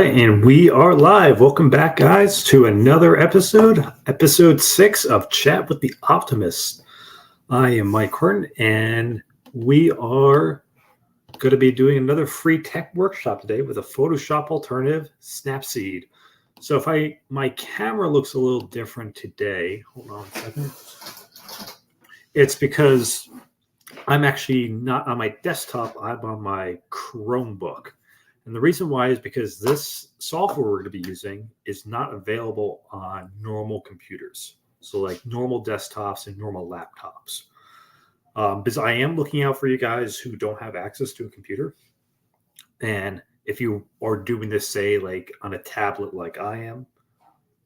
right, and we are live. Welcome back, guys, to another episode 6 of Chat with the Optimist. I am Mike Horton, and we are going to be doing another free tech workshop today with a Photoshop alternative, Snapseed. So if my camera looks a little different today, hold on a second. It's because I'm actually not on my desktop, I'm on my Chromebook. And the reason why is because this software we're going to be using is not available on normal computers. So like normal desktops and normal laptops. Because I am looking out for you guys who don't have access to a computer. And if you are doing this, say, like on a tablet like I am,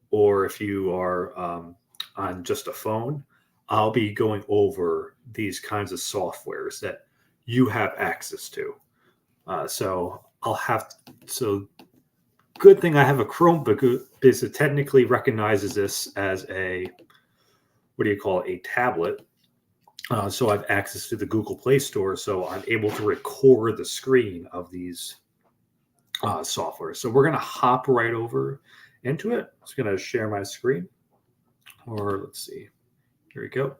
or if you are on just a phone, I'll be going over these kinds of softwares that you have access to. So good thing I have a Chromebook because it technically recognizes this as a tablet. So I have access to the Google Play Store, so I'm able to record the screen of these software. So we're going to hop right over into it. I'm just going to share my screen, or let's see. Here we go.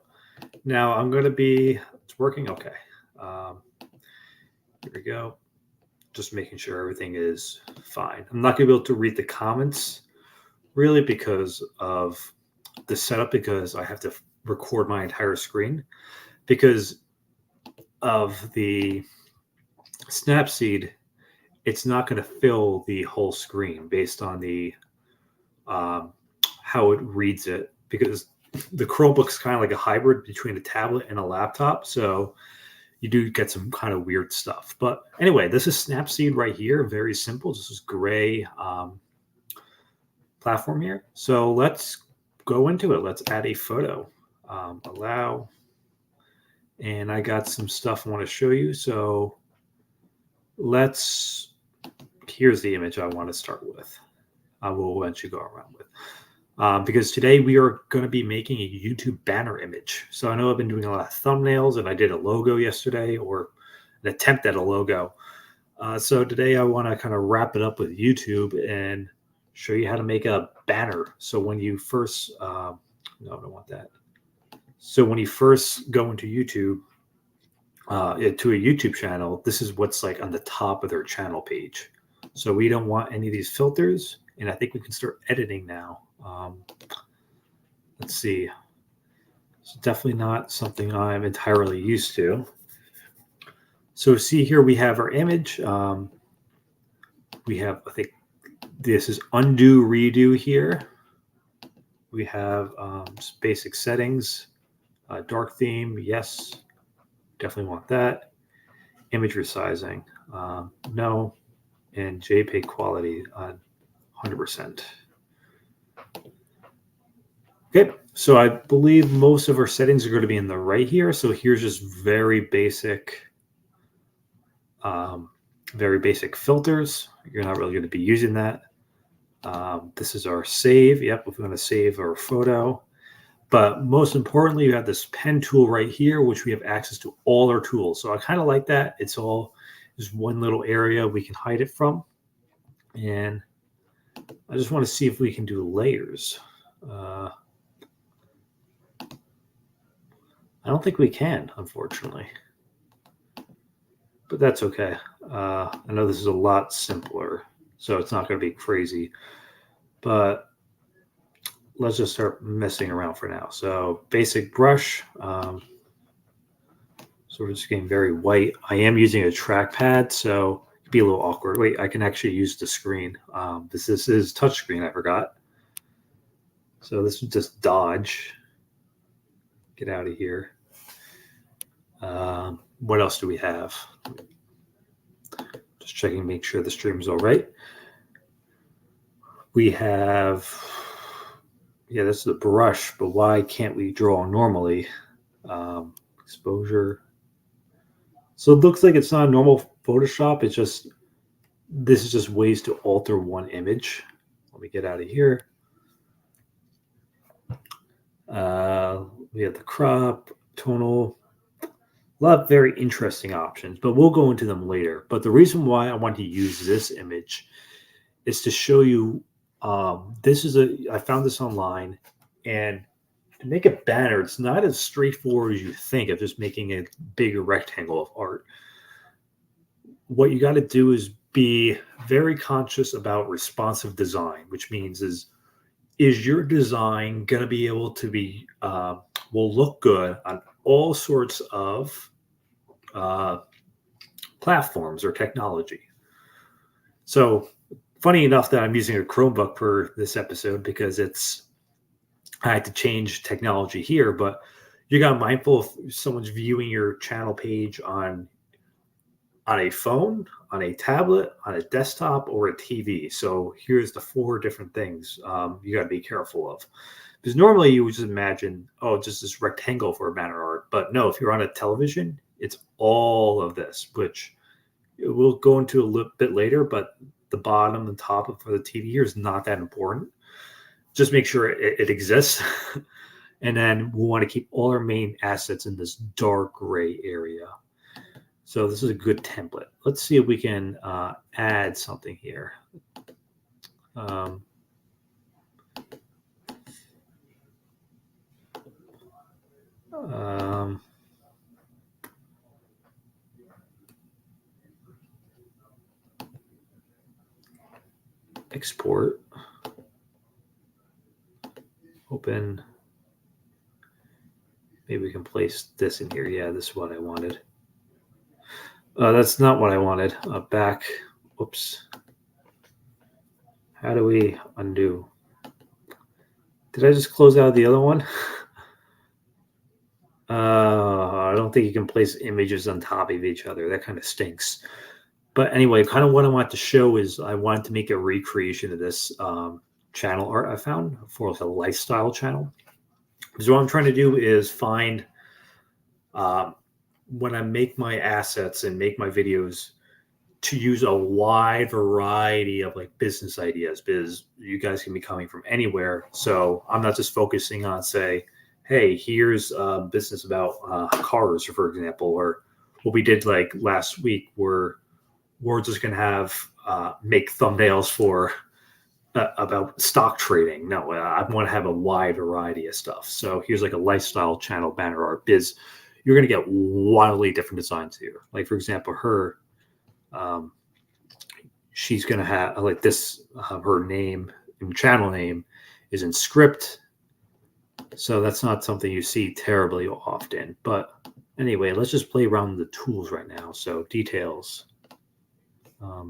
Now it's working. Okay. Here we go. Just making sure everything is fine. I'm not going to be able to read the comments really because of the setup, because I have to record my entire screen. Because of the Snapseed, it's not going to fill the whole screen based on the how it reads it, because the Chromebook's kind of like a hybrid between a tablet and a laptop. So you do get some kind of weird stuff. But anyway, this is Snapseed right here. Very simple. This is gray platform here. So let's go into it. Let's add a photo. Allow. And I got some stuff I want to show you. So here's the image I want to start with. I will eventually go around with. Because today we are going to be making a YouTube banner image. So I know I've been doing a lot of thumbnails, and I did a logo yesterday, or an attempt at a logo. So today I want to kind of wrap it up with YouTube and show you how to make a banner. So when you first, no, I don't want that. So when you first go into YouTube, to a YouTube channel, this is what's like on the top of their channel page. So we don't want any of these filters, and I think we can start editing now. Let's see. It's definitely not something I'm entirely used to. So see here, we have our image. We have, I think this is undo, redo here. We have just basic settings, dark theme, yes, definitely want that. Image resizing, no, and JPEG quality on 100%. Okay, so I believe most of our settings are going to be in the right here. So here's just very basic filters. You're not really going to be using that. This is our save. Yep, if we want to save our photo. But most importantly, you have this pen tool right here, which we have access to all our tools. So I kind of like that. It's all just one little area we can hide it from. And I just want to see if we can do layers. I don't think we can, unfortunately. But that's okay. I know this is a lot simpler, so it's not going to be crazy. But let's just start messing around for now. So basic brush. So we're just getting very white. I am using a trackpad, so it'd be a little awkward. Wait, I can actually use the screen. This is touchscreen, I forgot. So this is just dodge. Get out of here. What else do we have? Just checking, make sure the stream's all right. We have, this is the brush, but why can't we draw normally? Exposure. So it looks like it's not a normal Photoshop. It's just, this is just ways to alter one image. Let me get out of here. We have the crop, tonal, a lot of very interesting options, but we'll go into them later. But the reason why I want to use this image is to show you. I found this online, and to make a banner, it's not as straightforward as you think of just making a bigger rectangle of art. What you got to do is be very conscious about responsive design, which means is your design going to be able to be will look good on all sorts of platforms or technology. So funny enough that I'm using a Chromebook for this episode because I had to change technology here, but you got mindful if someone's viewing your channel page on a phone, on a tablet, on a desktop, or a TV. So here's the 4 different things you got to be careful of. Because normally you would just imagine, oh, just this rectangle for a banner art. But no, if you're on a television, it's all of this, which we'll go into a little bit later. But the bottom and top for the TV here is not that important. Just make sure it exists. And then we want to keep all our main assets in this dark gray area. So this is a good template. Let's see if we can add something here. Export. Open. Maybe we can place this in here. Yeah, this is what I wanted. That's not what I wanted. Back. Oops. How do we undo? Did I just close out the other one? I don't think you can place images on top of each other. That kind of stinks. But anyway, kind of what I want to show is I wanted to make a recreation of this channel art I found for like a lifestyle channel. So what I'm trying to do is find when I make my assets and make my videos to use a wide variety of like business ideas, because you guys can be coming from anywhere. So I'm not just focusing on, say, hey, here's a business about cars, for example, or what we did like last week where we're just going to have make thumbnails for about stock trading. No, I want to have a wide variety of stuff. So here's like a lifestyle channel banner art, biz. You're going to get wildly different designs here. Like, for example, her, she's going to have like this, her name and channel name is in script. So that's not something you see terribly often. But anyway, let's just play around with the tools right now. So details. I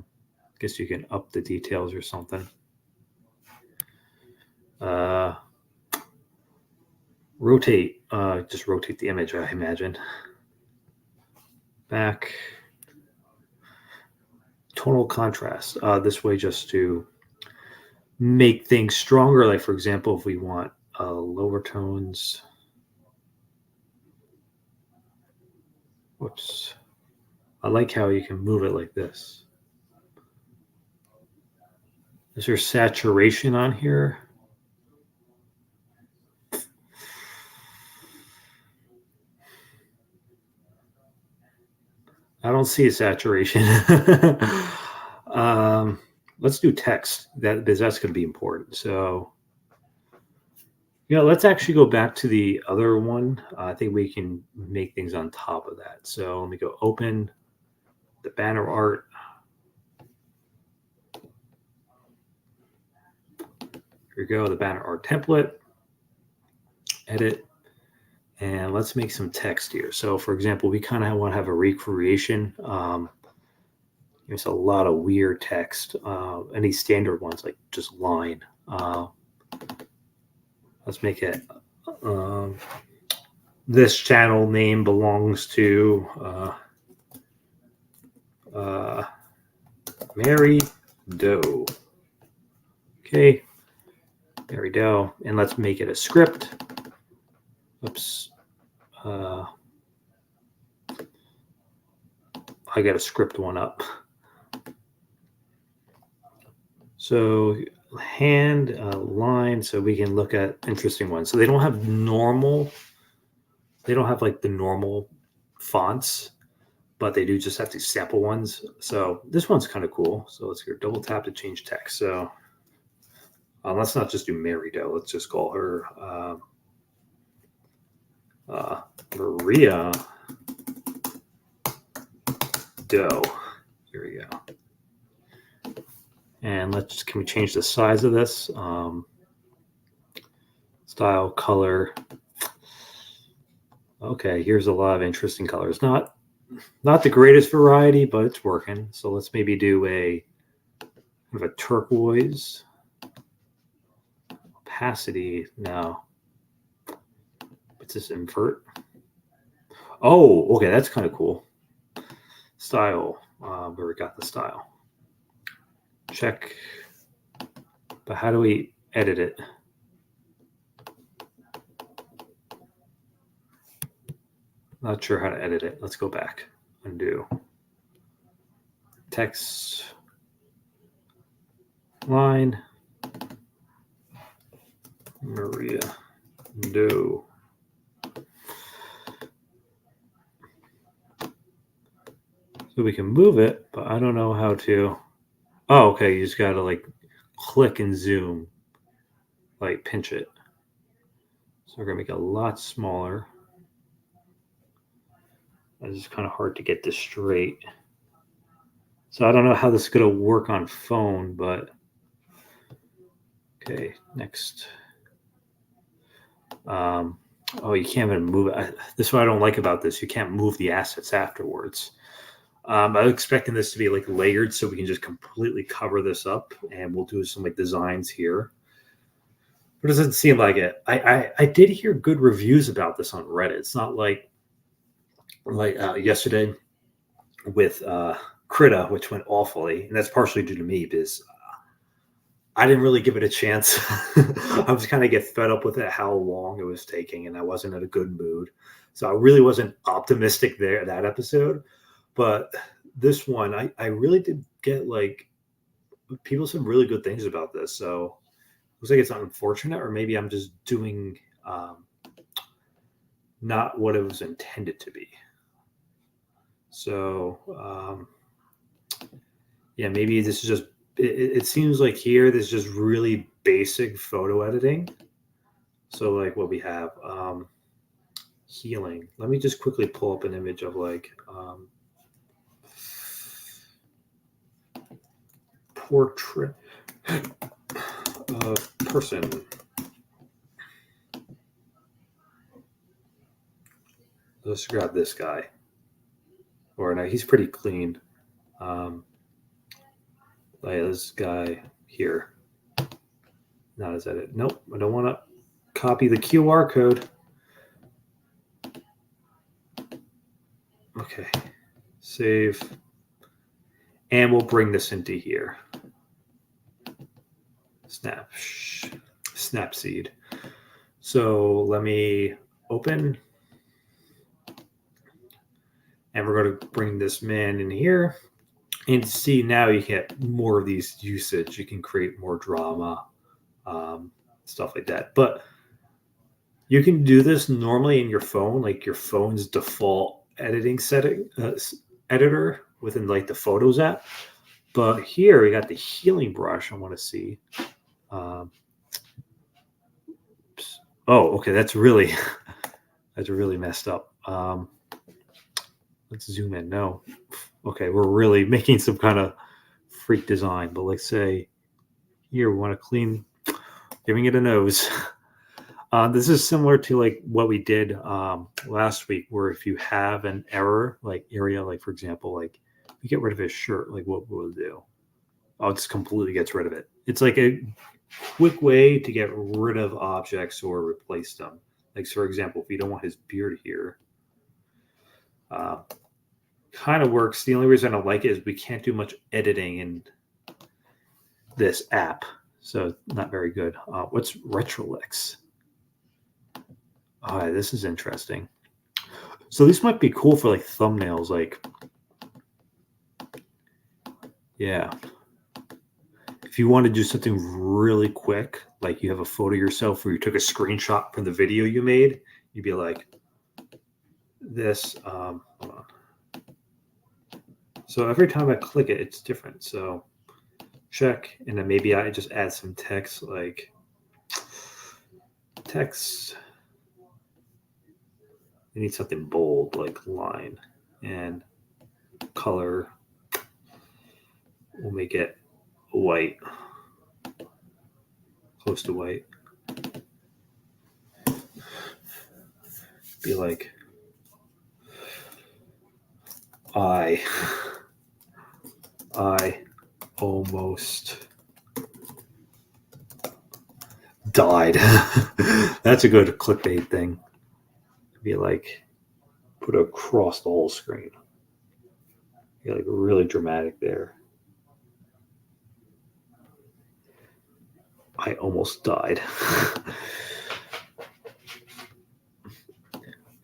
guess you can up the details or something. Rotate, just rotate the image, I imagine. Back. Tonal contrast. This way just to make things stronger. Like, for example, if we want lower tones. Whoops. I like how you can move it like this. Is there saturation on here? I don't see a saturation. Let's do text, because that's going to be important. So, let's actually go back to the other one. I think we can make things on top of that. So let me go open the banner art. Here we go, the banner art template. Edit. And let's make some text here. So, for example, we kind of want to have a recreation. There's a lot of weird text. Any standard ones, like just line. Let's make it. This channel name belongs to Mary Doe. Okay, Mary Doe. And let's make it a script. Oops. I got a script one up. So hand line, so we can look at interesting ones. So they don't have like the normal fonts, but they do just have these sample ones. So this one's kind of cool. So let's go double tap to change text. So let's not just do Mary Doe. Let's just call her Maria Doe. Here we go. And can we change the size of this? Style, color. Okay, here's a lot of interesting colors. Not the greatest variety, but it's working. So let's maybe do a turquoise. Opacity, no. What's this, invert? Oh, okay, that's kind of cool. Style, where we got the style. Check. But how do we edit it? Not sure how to edit it. Let's go back. Undo. Text. Line. Maria Doe. So we can move it, but I don't know how to. Oh, okay. You just got to like click and zoom, like pinch it. So we're going to make it a lot smaller. It's just kind of hard to get this straight. So I don't know how this is going to work on phone, but okay, next. Oh, you can't even move it. This is what I don't like about this. You can't move the assets afterwards. I was expecting this to be like layered so we can just completely cover this up, and we'll do some like designs here. But it doesn't seem like it. I did hear good reviews about this on Reddit. It's not like yesterday with Krita, which went awfully, and that's partially due to me because I didn't really give it a chance. I was kind of get fed up with it, how long it was taking, and I wasn't in a good mood. So I really wasn't optimistic there that episode. But this one, I really did get like people said really good things about this. So it looks like it's unfortunate, or maybe I'm just doing not what it was intended to be. So yeah, maybe this is just. It seems like here there's just really basic photo editing. So like what we have, healing. Let me just quickly pull up an image of like portrait of person. Let's grab this guy. Or no, he's pretty clean. Like this guy here. Not as edit. Nope, I don't want to copy the QR code. Okay, save. And we'll bring this into here. Snapseed. So let me open. And we're going to bring this man in here. And see, now you get more of these usage. You can create more drama, stuff like that. But you can do this normally in your phone, like your phone's default editing setting editor within like the Photos app. But here we got the healing brush. I want to see. Oh, okay, that's really messed up. Let's zoom in. No. Okay, we're really making some kind of freak design, but let's say here we want to clean, giving it a nose. This is similar to like what we did last week, where if you have an error, like area, like for example, like you get rid of his shirt, like what will it do? Oh, it just completely gets rid of it. It's like a quick way to get rid of objects or replace them. Like, for example, if you don't want his beard here, kind of works. The only reason I don't like it is we can't do much editing in this app, so not very good. What's Retrolix? Oh, this is interesting. So these might be cool for like thumbnails, like yeah. If you want to do something really quick, like you have a photo of yourself where you took a screenshot from the video you made, you'd be like this. Hold on. So every time I click it, it's different. So check, and then maybe I just add some text, like text. You need something bold, like line, and color. We'll make it white, close to white. Be like I almost died. That's a good clickbait thing. Be like, put across the whole screen. Be like really dramatic there. I almost died.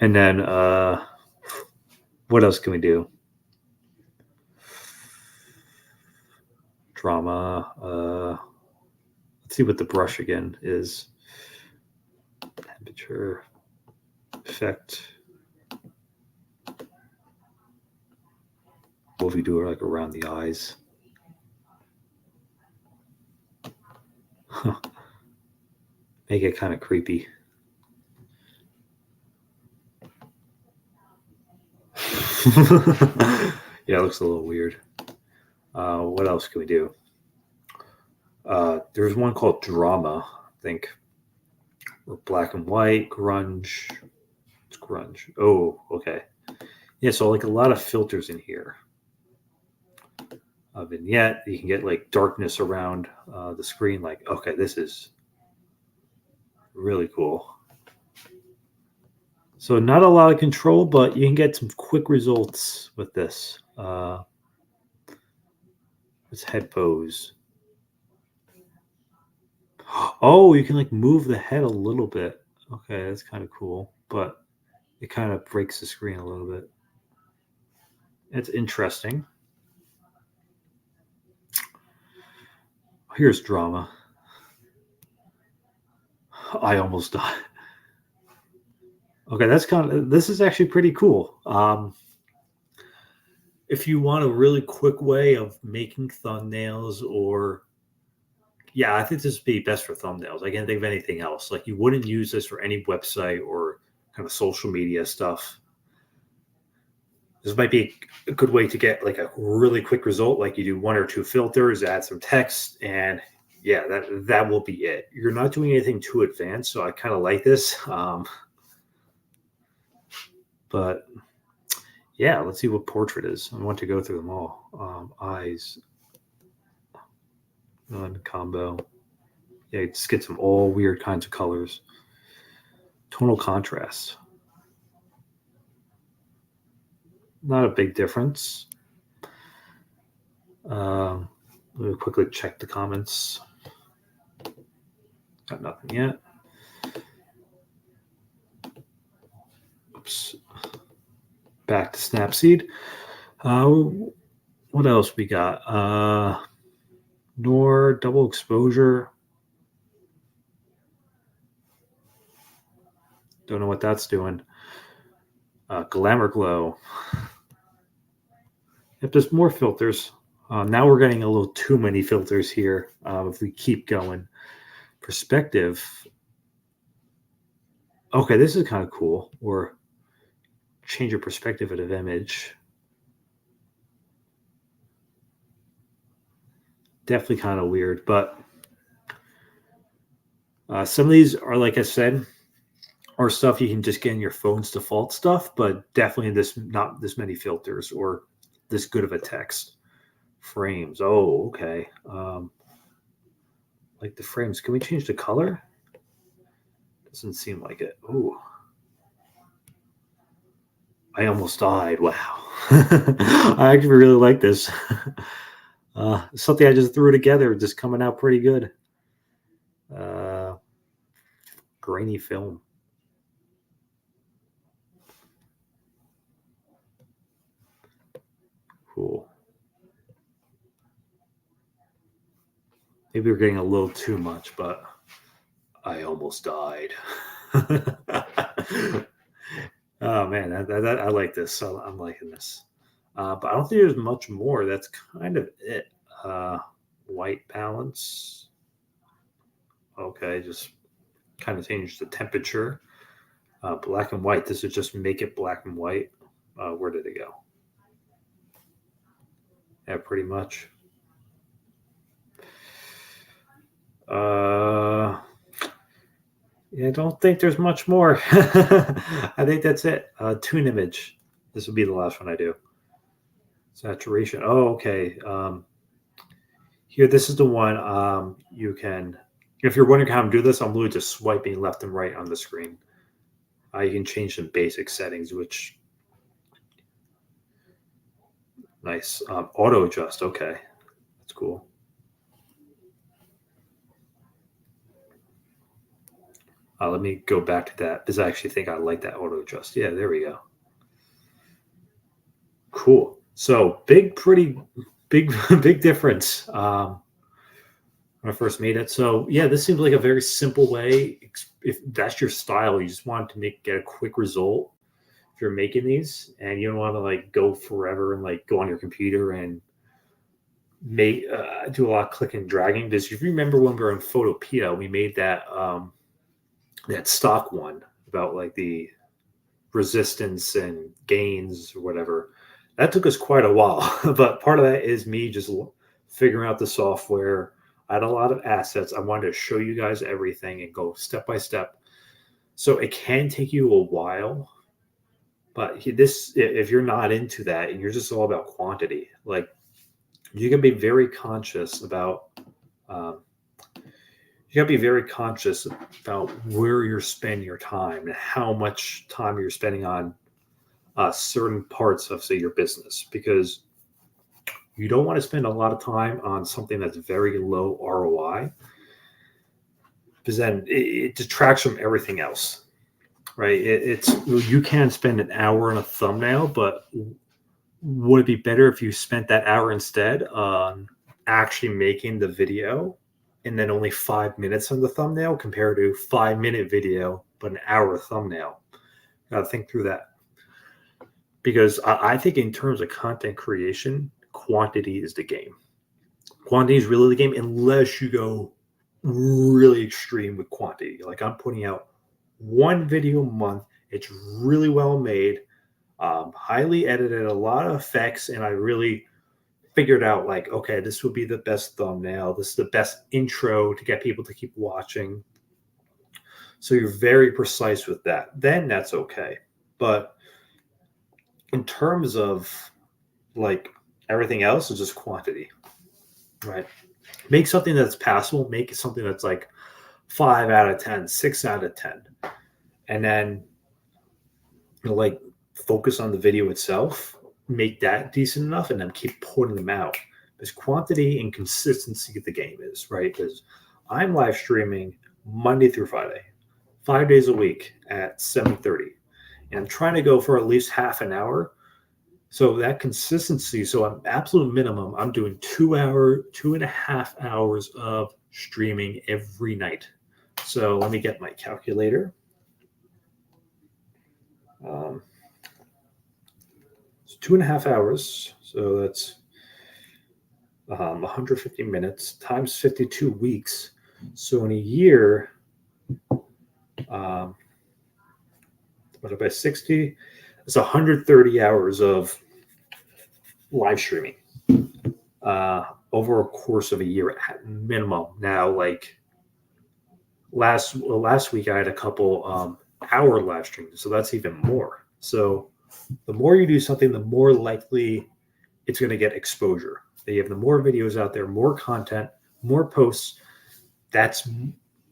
And then what else can we do? Drama. Let's see what the brush again is. Temperature, effect. What if we do it like around the eyes? Make it kind of creepy. Yeah, it looks a little weird. What else can we do? There's one called Drama, I think. Or black and white, grunge. It's grunge. Oh, okay. Yeah, so like a lot of filters in here. A vignette, you can get like darkness around the screen. Like, okay, this is really cool. So not a lot of control, but you can get some quick results with this. It's head pose. Oh, you can like move the head a little bit. Okay, that's kind of cool, but it kind of breaks the screen a little bit. It's interesting. Here's Drama. I almost died. Okay, this is actually pretty cool. If you want a really quick way of making thumbnails, or yeah, I think this would be best for thumbnails. I can't think of anything else. Like, you wouldn't use this for any website or kind of social media stuff. This might be a good way to get like a really quick result. Like, you do one or two filters, add some text, and yeah, that will be it. You're not doing anything too advanced, so I kind of like this. But yeah, let's see what portrait is. I want to go through them all. Eyes, none, combo. Yeah, just get some all weird kinds of colors. Tonal contrast. Not a big difference. Let me quickly check the comments. Got nothing yet. Oops. Back to Snapseed. What else we got? Nor double exposure. Don't know what that's doing. Glamour glow. If there's more filters, now we're getting a little too many filters here. If we keep going, perspective. Okay, this is kind of cool. Or change your perspective of an image. Definitely kind of weird, but some of these are, like I said, are stuff you can just get in your phone's default stuff, but definitely not this many filters or this good of a text. Frames. Oh, okay. Like the frames. Can we change the color? Doesn't seem like it. Oh, I almost died. Wow. I actually really like this. Something I just threw together, just coming out pretty good. Grainy film. Cool. Maybe we're getting a little too much, but I almost died. Oh man, I like this. So I'm liking this. But I don't think there's much more. That's kind of it. White balance. Okay, just kind of change the temperature. Black and white. This would just make it black and white. Where did it go? Yeah, pretty much. Yeah, I don't think there's much more. I think that's it. Tune image. This will be the last one I do. Saturation. Oh, okay. Here, this is the one you can, if you're wondering how to do this, I'm literally just swiping left and right on the screen. You can change some basic settings, which, nice. Auto adjust. Okay. That's cool. Let me go back to that because I actually think I like that auto adjust. Yeah, there we go. Cool. So pretty big difference when I first made it. So yeah, this seems like a very simple way. If that's your style, you just want to get a quick result. If you're making these and you don't want to go forever and go on your computer and make do a lot of clicking and dragging. Because if you remember when we were in Photopea, we made that that stock one about the resistance and gains or whatever. That took us quite a while, but part of that is me just figuring out the software. I had a lot of assets. I wanted to show you guys everything and go step by step. So it can take you a while, but if you're not into that and you're just all about quantity, you can be very conscious about you got to be very conscious about where you're spending your time and how much time you're spending on certain parts of, say, your business, because you don't want to spend a lot of time on something that's very low ROI, because then it detracts from everything else, right? You can spend an hour on a thumbnail, but would it be better if you spent that hour instead on actually making the video and then only 5 minutes on the thumbnail compared to 5-minute video but an hour thumbnail? Got to think through that, because I think in terms of content creation, quantity is the game. Quantity is really the game, unless you go really extreme with quantity. I'm putting out one video a month. It's really well made, highly edited, a lot of effects, and I really figured out okay, this would be the best thumbnail. This is the best intro to get people to keep watching. So you're very precise with that. Then that's okay. But in terms of everything else is just quantity, right? Make something that's passable. Make something that's 5 out of 10, 6 out of 10. And then focus on the video itself, make that decent enough, and then keep putting them out. Because quantity and consistency of the game is, right? Because I'm live streaming Monday through Friday, 5 days a week at 7:30. And I'm trying to go for at least half an hour. So that consistency, so at absolute minimum, I'm doing 2.5 hours of streaming every night. So let me get my calculator. It's 2.5 hours. So that's 150 minutes times 52 weeks. So in a year, divided by 60, it's 130 hours of live streaming over a course of a year at minimum. Now, last week, I had a couple hour live streams, so that's even more. So the more you do something, the more likely it's going to get exposure. You have the more videos out there, more content, more posts. That's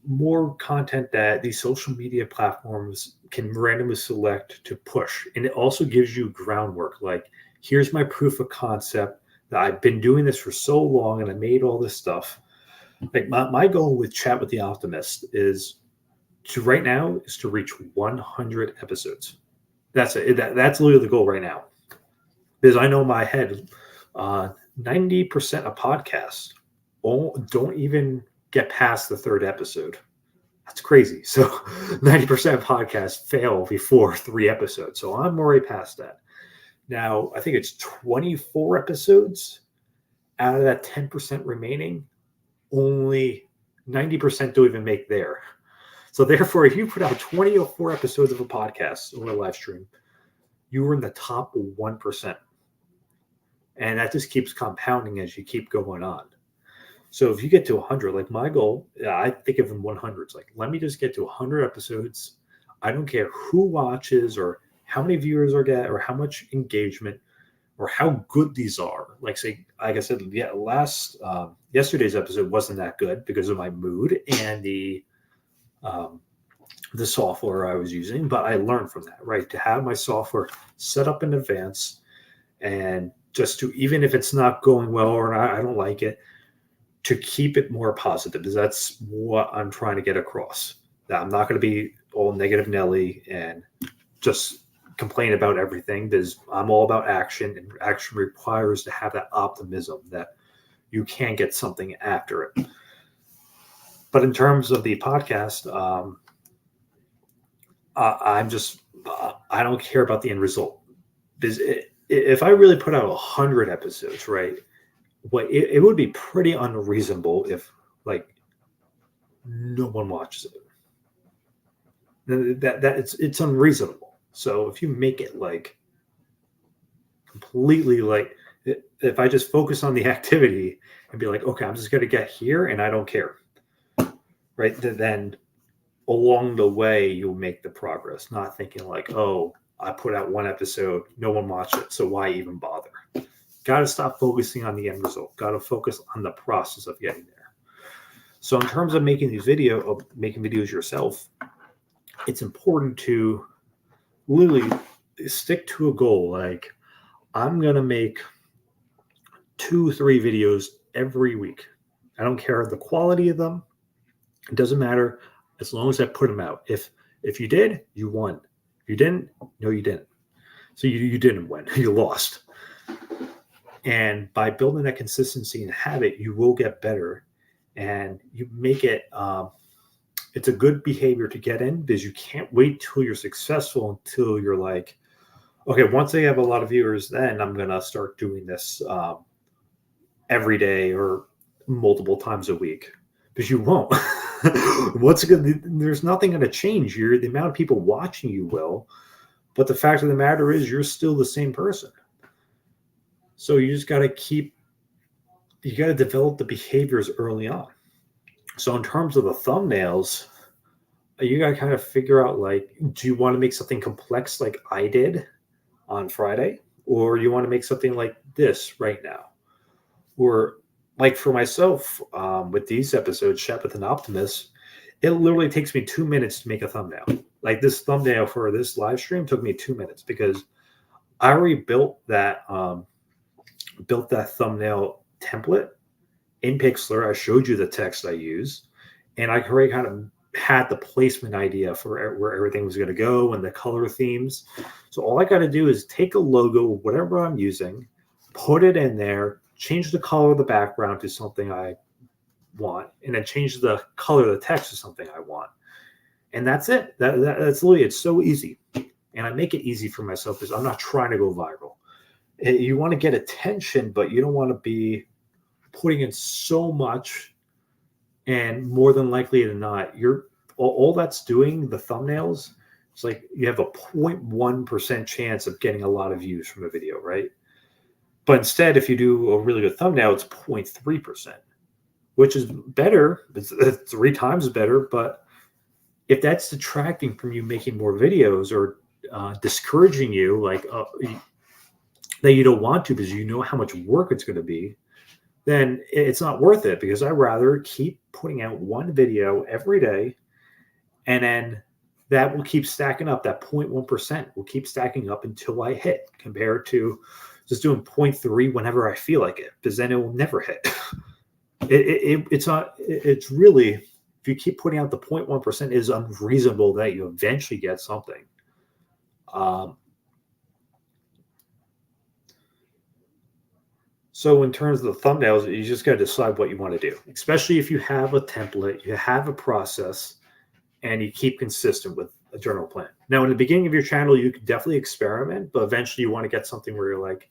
more content that these social media platforms can randomly select to push. And it also gives you groundwork. Here's my proof of concept that I've been doing this for so long and I made all this stuff. My goal with Chat with the Optimist is to reach 100 episodes. That's it. That's literally the goal right now. Because I know in my head, 90% of podcasts don't even get past the 3rd episode. That's crazy. So 90% of podcasts fail before 3 episodes. So I'm already past that. Now, I think it's 24 episodes. Out of that 10% remaining, only 90% don't even make there. So therefore, if you put out 24 episodes of a podcast or a live stream, you were in the top 1%. And that just keeps compounding as you keep going on. So if you get to 100, like my goal, I think of in 100s, like let me just get to 100 episodes. I don't care who watches or how many viewers I get or how much engagement or how good these are. Like I said, yeah, yesterday's episode wasn't that good because of my mood and the software I was using, but I learned from that, right? To have my software set up in advance and just to, even if it's not going well or I don't like it, to keep it more positive, because that's what I'm trying to get across. That I'm not going to be all negative Nelly and just complain about everything, because I'm all about action, and action requires to have that optimism that you can get something after it. But in terms of the podcast, I don't care about the end result. Because if I really put out 100 episodes, right, it would be pretty unreasonable if like no one watches it. It's unreasonable. So if you make it like completely like, if I just focus on the activity and be like, okay, I'm just going to get here and I don't care, right? Then along the way you'll make the progress, not thinking like, oh, I put out one episode, no one watched it, so why even bother? Got to stop focusing on the end result. Got to focus on the process of getting there. So in terms of making videos yourself, it's important to literally stick to a goal. Like I'm going to make 2-3 videos every week. I don't care the quality of them. It doesn't matter as long as I put them out. If you did, you won. If you didn't, no, you didn't. So you didn't win. You lost. And by building that consistency and habit, you will get better, and you make it. It's a good behavior to get in, because you can't wait till you're successful until you're like, okay, once I have a lot of viewers, then I'm gonna start doing this every day or multiple times a week, because you won't. There's nothing going to change. The amount of people watching you will, but the fact of the matter is you're still the same person. So you just got to develop the behaviors early on. So in terms of the thumbnails, you got to kind of figure out, like, do you want to make something complex like I did on Friday, or you want to make something like this right now? Or like for myself, with these episodes, Chat with an Optimist, it literally takes me 2 minutes to make a thumbnail. Like this thumbnail for this live stream took me 2 minutes, because I already built that thumbnail template in Pixlr. I showed you the text I used, and I already kind of had the placement idea for where everything was going to go and the color themes. So all I got to do is take a logo, whatever I'm using, put it in there, change the color of the background to something I want, and then change the color of the text to something I want. And that's it. That's literally, it's so easy. And I make it easy for myself because I'm not trying to go viral. You want to get attention, but you don't want to be putting in so much. And more than likely than not, all that's doing, the thumbnails, it's like you have a 0.1% chance of getting a lot of views from a video, right? But instead, if you do a really good thumbnail, it's 0.3%, which is better. It's 3 times better. But if that's detracting from you making more videos, or discouraging you, like that you don't want to because you know how much work it's going to be, then it's not worth it, because I'd rather keep putting out one video every day, and then that will keep stacking up. That 0.1% will keep stacking up until I hit, compared to just doing 0.3 whenever I feel like it, because then it will never hit. It's really, if you keep putting out the 0.1%, it is unreasonable that you eventually get something. So in terms of the thumbnails, you just got to decide what you want to do, especially if you have a template, you have a process, and you keep consistent with a general plan. Now, in the beginning of your channel, you could definitely experiment, but eventually you want to get something where you're like,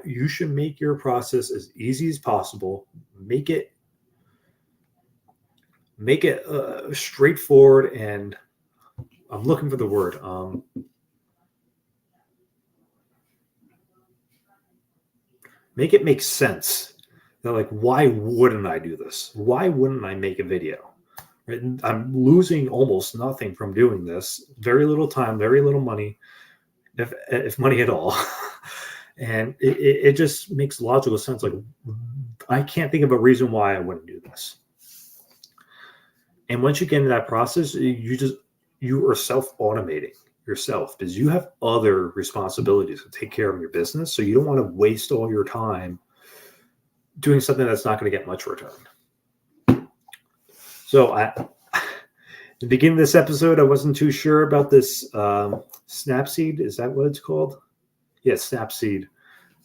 you should make your process as easy as possible. Make it straightforward, and I'm looking for the word. Make it make sense. They're like, why wouldn't I do this? Why wouldn't I make a video? Right? I'm losing almost nothing from doing this. Very little time, very little money, if money at all. And it just makes logical sense. Like, I can't think of a reason why I wouldn't do this. And once you get into that process, you are self-automating yourself, because you have other responsibilities to take care of your business. So you don't want to waste all your time doing something that's not going to get much return. So at the beginning of this episode, I wasn't too sure about this Snapseed. Is that what it's called? Yes, Snapseed.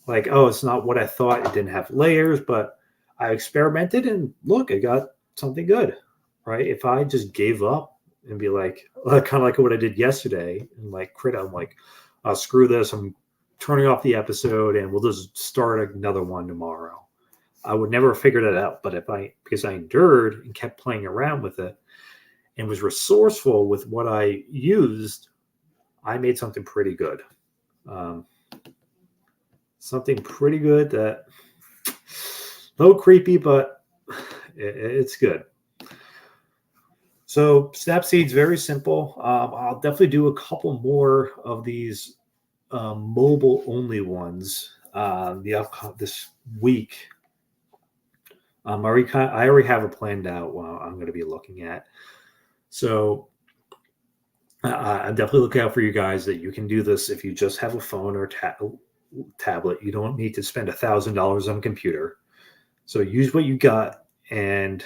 Like, oh, it's not what I thought. It didn't have layers, but I experimented and look, I got something good, right? If I just gave up and be like, kind of like what I did yesterday, and like quit, I'm like, screw this, I'm turning off the episode and we'll just start another one tomorrow. I would never have figured it out. But because I endured and kept playing around with it and was resourceful with what I used, I made something pretty good. Something pretty good that a little creepy, but it's good. So Snapseed's very simple. I'll definitely do a couple more of these mobile only ones this week. I already have it planned out what I'm going to be looking at. So I'm definitely looking out for you guys that you can do this if you just have a phone or tablet. You don't need to spend $1,000 on a computer. So use what you got, and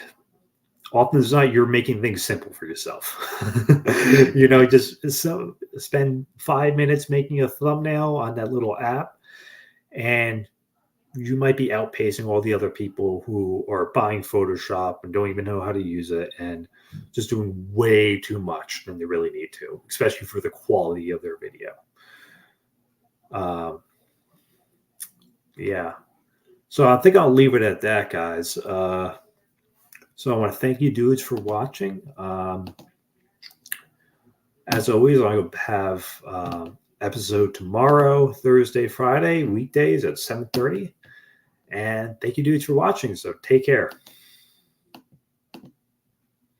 often as not, you're making things simple for yourself. Just spend 5 minutes making a thumbnail on that little app, and you might be outpacing all the other people who are buying Photoshop and don't even know how to use it and just doing way too much than they really need to, especially for the quality of their video. Yeah. So I think I'll leave it at that, guys. So I want to thank you dudes for watching. As always, I will have episode tomorrow, Thursday, Friday, weekdays at 7:30. And thank you dudes for watching. So take care.